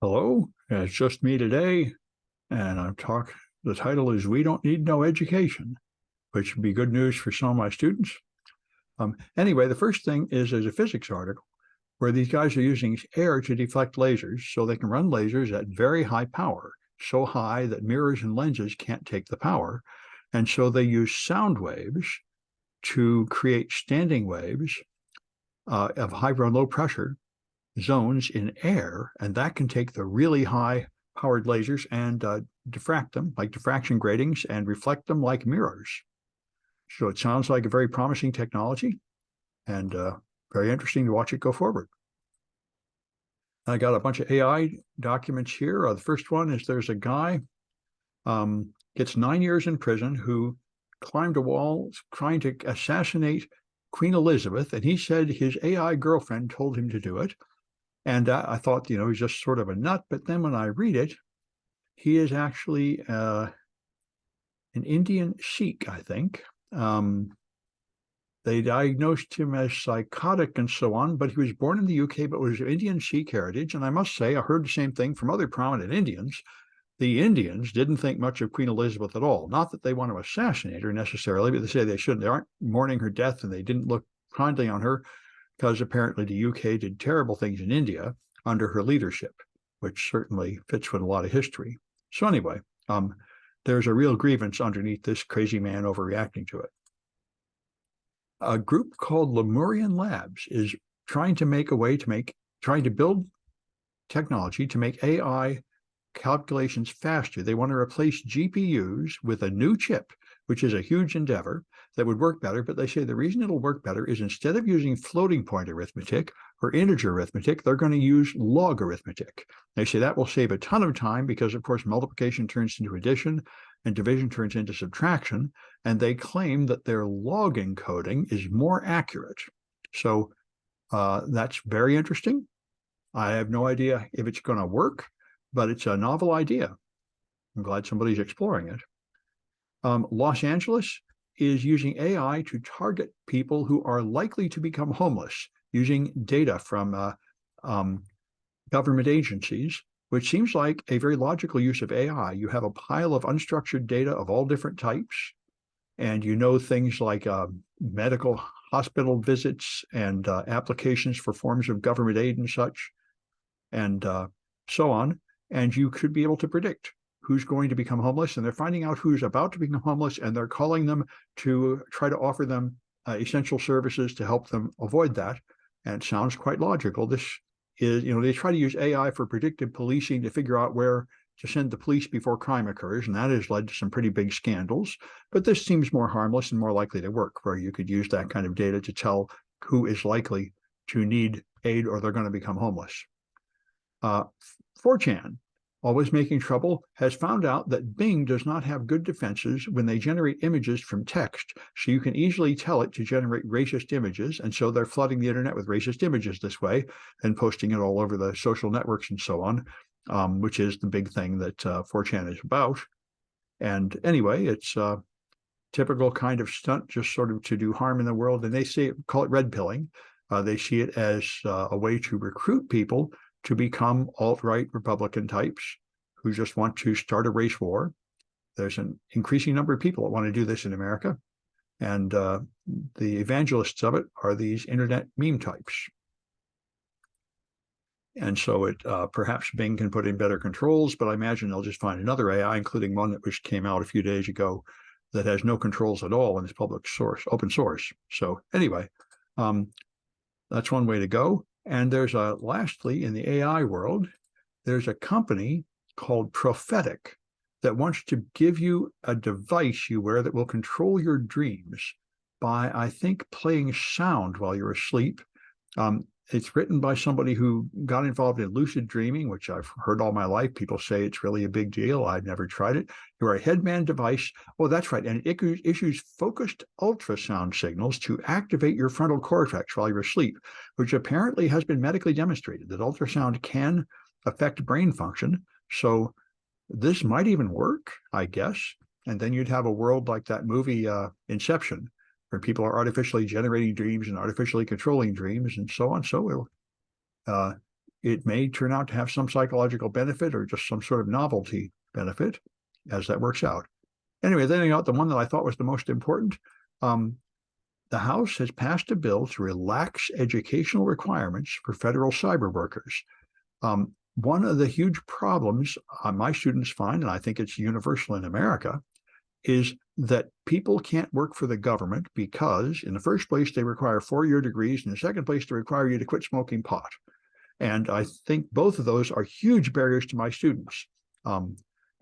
Hello, it's just me today, and the title is We Don't Need No Education, which would be good news for some of my students. Anyway, the first thing is there's a physics article where these guys are using air to deflect lasers so they can run lasers at very high power, so high that mirrors and lenses can't take the power. And so they use sound waves to create standing waves of high and low pressure zones in air, and that can take the really high powered lasers and diffract them like diffraction gratings and reflect them like mirrors. So it sounds like a very promising technology and very interesting to watch it go forward. I got a bunch of AI documents here. The first one is there's a guy gets 9 years in prison who climbed a wall trying to assassinate Queen Elizabeth, and he said his AI girlfriend told him to do it. And I thought, he's just sort of a nut. But then when I read it, he is actually an Indian Sikh, I think. They diagnosed him as psychotic and so on, but he was born in the UK, but was of Indian Sikh heritage. And I must say, I heard the same thing from other prominent Indians. The Indians didn't think much of Queen Elizabeth at all. Not that they want to assassinate her necessarily, but they say they shouldn't. They aren't mourning her death, and they didn't look kindly on her, because apparently the UK did terrible things in India under her leadership, which certainly fits with a lot of history. So anyway, there's a real grievance underneath this crazy man overreacting to it. A group called Lemurian Labs is trying to build technology to make AI calculations faster. They want to replace GPUs with a new chip, which is a huge endeavor that would work better. But they say the reason it'll work better is instead of using floating point arithmetic or integer arithmetic, they're going to use log arithmetic. They say that will save a ton of time because, of course, multiplication turns into addition and division turns into subtraction. And they claim that their log encoding is more accurate. So that's very interesting. I have no idea if it's going to work, but it's a novel idea. I'm glad somebody's exploring it. Los Angeles is using AI to target people who are likely to become homeless using data from government agencies, which seems like a very logical use of AI. You have a pile of unstructured data of all different types, and things like medical hospital visits and applications for forms of government aid and such, and so on. And you could be able to predict who's going to become homeless, and they're finding out who's about to become homeless, and they're calling them to try to offer them essential services to help them avoid that. And it sounds quite logical. This is, they try to use AI for predictive policing to figure out where to send the police before crime occurs, and that has led to some pretty big scandals. But this seems more harmless and more likely to work, where you could use that kind of data to tell who is likely to need aid or they're going to become homeless. 4chan, always making trouble, has found out that Bing does not have good defenses when they generate images from text. So you can easily tell it to generate racist images. And so they're flooding the internet with racist images this way and posting it all over the social networks and so on, which is the big thing that 4chan is about. And anyway, it's a typical kind of stunt, just sort of to do harm in the world. And they call it red pilling. They see it as a way to recruit people to become alt-right Republican types who just want to start a race war. There's an increasing number of people that want to do this in America. And the evangelists of it are these internet meme types. And so perhaps Bing can put in better controls, but I imagine they'll just find another AI, including one which came out a few days ago that has no controls at all and is open source. So anyway, that's one way to go. And there's lastly, in the AI world, there's a company called Prophetic that wants to give you a device you wear that will control your dreams by, I think, playing sound while you're asleep. It's written by somebody who got involved in lucid dreaming, which I've heard all my life. People say it's really a big deal. I've never tried it. You're a headband device. Oh, that's right. And it issues focused ultrasound signals to activate your frontal cortex while you're asleep, which apparently has been medically demonstrated that ultrasound can affect brain function. So this might even work, I guess. And then you'd have a world like that movie Inception, where people are artificially generating dreams and artificially controlling dreams and so on. So it may turn out to have some psychological benefit or just some sort of novelty benefit as that works out. Anyway, then I got the one that I thought was the most important. The House has passed a bill to relax educational requirements for federal cyber workers. One of the huge problems my students find, and I think it's universal in America, is that people can't work for the government because, in the first place, they require 4-year degrees, and in the second place, they require you to quit smoking pot. And I think both of those are huge barriers to my students.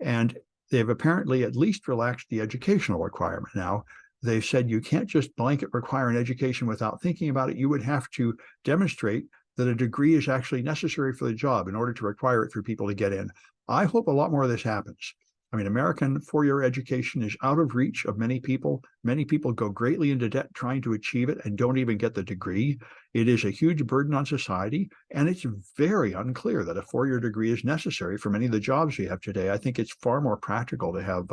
And they've apparently at least relaxed the educational requirement. Now, they've said you can't just blanket require an education without thinking about it. You would have to demonstrate that a degree is actually necessary for the job in order to require it for people to get in. I hope a lot more of this happens. I mean, American 4-year education is out of reach of many people. Many people go greatly into debt trying to achieve it and don't even get the degree. It is a huge burden on society, and it's very unclear that a 4-year degree is necessary for many of the jobs we have today. I think it's far more practical to have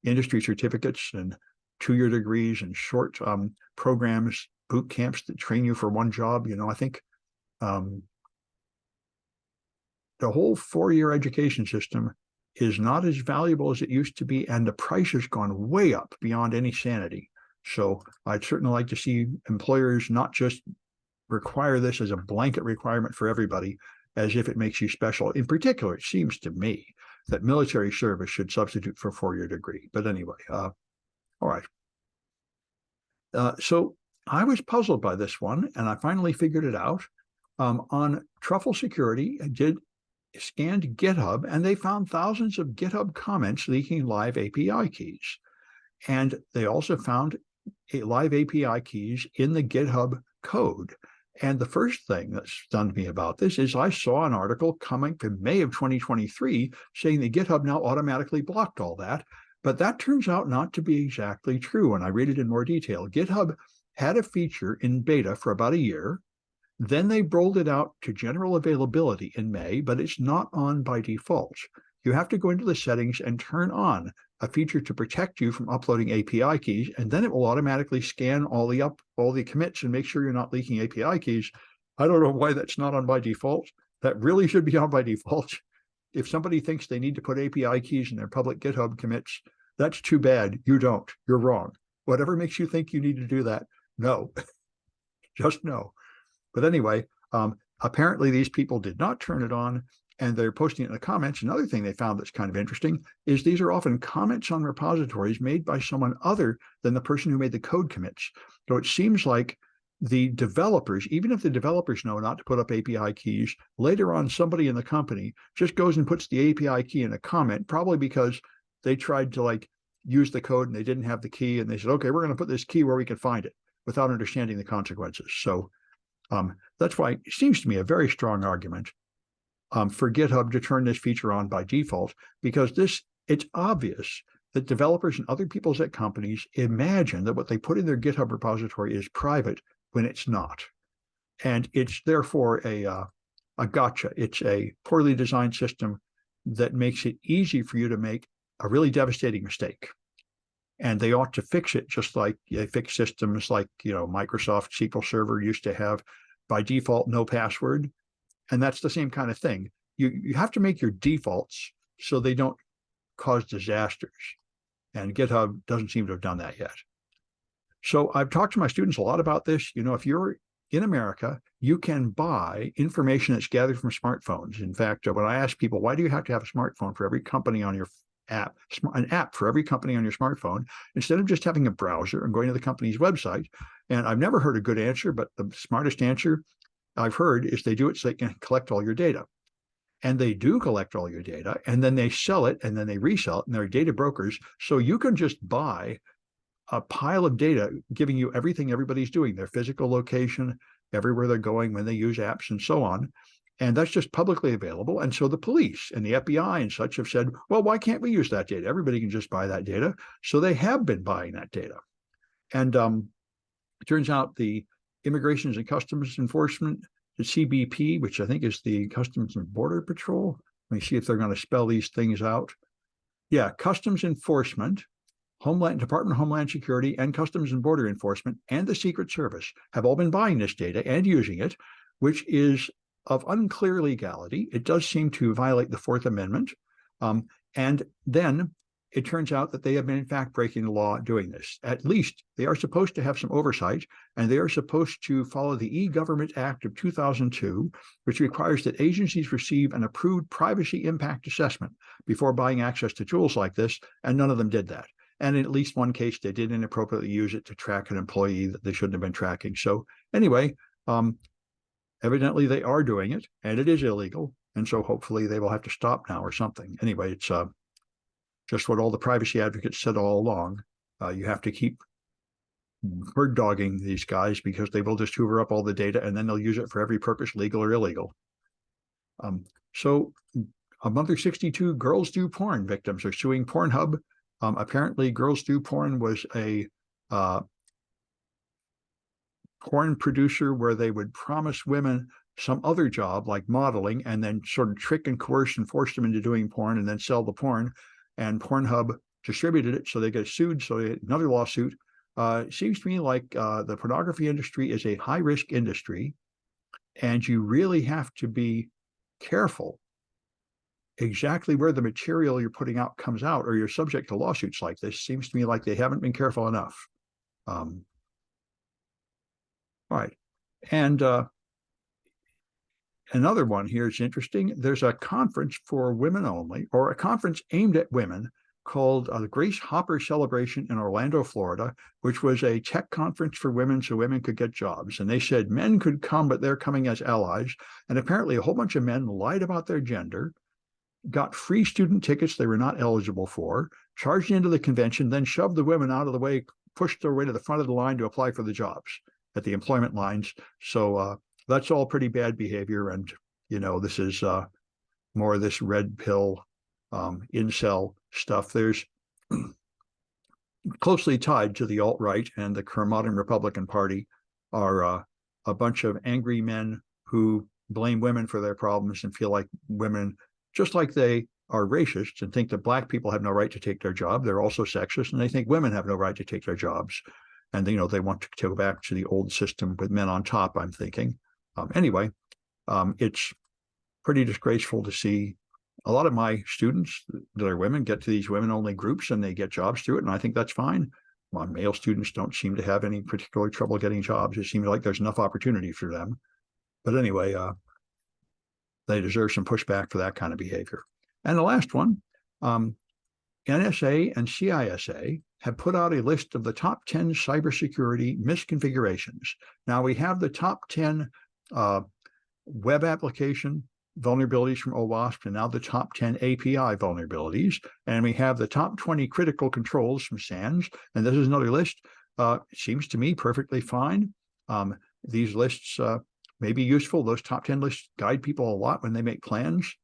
industry certificates and 2-year degrees and short programs, boot camps that train you for one job. I think the whole 4-year education system is not as valuable as it used to be, and the price has gone way up beyond any sanity. So I'd certainly like to see employers not just require this as a blanket requirement for everybody, as if it makes you special. In particular, it seems to me that military service should substitute for a 4-year degree. But anyway, all right. So I was puzzled by this one, and I finally figured it out. On Truffle Security, I scanned GitHub, and they found thousands of GitHub comments leaking live API keys. And they also found live API keys in the GitHub code. And the first thing that stunned me about this is I saw an article coming from May of 2023 saying that GitHub now automatically blocked all that. But that turns out not to be exactly true. And I read it in more detail. GitHub had a feature in beta for about a year. Then they rolled it out to general availability in May, but it's not on by default. You have to go into the settings and turn on a feature to protect you from uploading API keys, and then it will automatically scan all the commits and make sure you're not leaking API keys. I don't know why that's not on by default. That really should be on by default. If somebody thinks they need to put API keys in their public GitHub commits, that's too bad. You don't. You're wrong. Whatever makes you think you need to do that, no. Just no. But anyway, apparently these people did not turn it on, and they're posting it in the comments. Another thing they found that's kind of interesting is these are often comments on repositories made by someone other than the person who made the code commits. So it seems like the developers, even if the developers know not to put up API keys, later on somebody in the company just goes and puts the API key in a comment, probably because they tried to use the code and they didn't have the key, and they said, okay, we're going to put this key where we can find it without understanding the consequences. So that's why it seems to me a very strong argument for GitHub to turn this feature on by default, because it's obvious that developers and other people at companies imagine that what they put in their GitHub repository is private when it's not. And it's therefore a gotcha. It's a poorly designed system that makes it easy for you to make a really devastating mistake. And they ought to fix it, just like they fix systems like Microsoft SQL Server used to have by default no password. And that's the same kind of thing. You have to make your defaults so they don't cause disasters. And GitHub doesn't seem to have done that yet. So I've talked to my students a lot about this. If you're in America, you can buy information that's gathered from smartphones. In fact, when I ask people, why do you have to have a smartphone for every company on your app, an app for every company on your smartphone, instead of just having a browser and going to the company's website? And I've never heard a good answer, but the smartest answer I've heard is they do it so they can collect all your data. And they do collect all your data, and then they sell it, and then they resell it, and they're data brokers. So you can just buy a pile of data giving you everything everybody's doing, their physical location, everywhere they're going, when they use apps, and so on. And that's just publicly available. And so the police and the FBI and such have said, well, why can't we use that data? Everybody can just buy that data. So they have been buying that data. And it turns out the Immigrations and Customs Enforcement, the CBP, which I think is the Customs and Border Patrol. Let me see if they're going to spell these things out. Yeah, Customs Enforcement, Department of Homeland Security, and Customs and Border Enforcement, and the Secret Service have all been buying this data and using it, which is of unclear legality. It does seem to violate the Fourth Amendment. And then it turns out that they have been, in fact, breaking the law doing this. At least they are supposed to have some oversight, and they are supposed to follow the E-Government Act of 2002, which requires that agencies receive an approved privacy impact assessment before buying access to tools like this, and none of them did that. And in at least one case, they did inappropriately use it to track an employee that they shouldn't have been tracking. So anyway, evidently they are doing it, and it is illegal. And so hopefully they will have to stop now or something. Anyway, it's just what all the privacy advocates said all along. You have to keep bird dogging these guys because they will just hoover up all the data and then they'll use it for every purpose, legal or illegal. So a mother 62 girls do porn victims are suing Pornhub. Apparently, Girls Do Porn was a porn producer where they would promise women some other job like modeling and then sort of trick and coerce and force them into doing porn and then sell the porn. And Pornhub distributed it, so they get sued. So they get another lawsuit. It seems to me like the pornography industry is a high-risk industry, and you really have to be careful exactly where the material you're putting out comes out, or you're subject to lawsuits like this. Seems to me like they haven't been careful enough. Right. And another one here is interesting. There's a conference for women only, or a conference aimed at women called the Grace Hopper Celebration in Orlando, Florida, which was a tech conference for women so women could get jobs. And they said men could come, but they're coming as allies. And apparently a whole bunch of men lied about their gender, got free student tickets they were not eligible for, charged into the convention, then shoved the women out of the way, pushed their way to the front of the line to apply for the jobs at the employment lines. So that's all pretty bad behavior. And, this is more of this red pill incel stuff. There's closely tied to the alt-right and the modern Republican Party are a bunch of angry men who blame women for their problems and feel like women, just like they are racists and think that Black people have no right to take their job, they're also sexist, and they think women have no right to take their jobs. And, they want to go back to the old system with men on top, I'm thinking. Anyway, it's pretty disgraceful to see a lot of my students that are women get to these women-only groups and they get jobs through it, and I think that's fine. My male students don't seem to have any particular trouble getting jobs. It seems like there's enough opportunity for them. But anyway, they deserve some pushback for that kind of behavior. And the last one, NSA and CISA have put out a list of the top 10 cybersecurity misconfigurations. Now we have the top 10 web application vulnerabilities from OWASP, and now the top 10 API vulnerabilities. And we have the top 20 critical controls from SANS. And this is another list. It seems to me perfectly fine. These lists may be useful. Those top 10 lists guide people a lot when they make plans.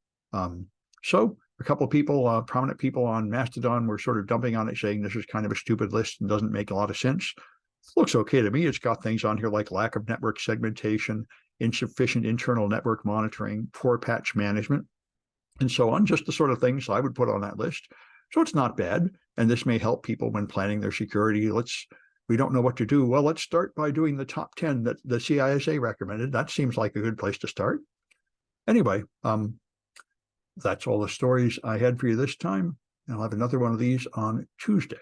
So a couple of people, prominent people on Mastodon were sort of dumping on it, saying this is kind of a stupid list and doesn't make a lot of sense. It looks okay to me. It's got things on here like lack of network segmentation, insufficient internal network monitoring, poor patch management, and so on. Just the sort of things I would put on that list. So it's not bad. And this may help people when planning their security. We don't know what to do. Well, let's start by doing the top 10 that the CISA recommended. That seems like a good place to start. Anyway, that's all the stories I had for you this time. And I'll have another one of these on Tuesday.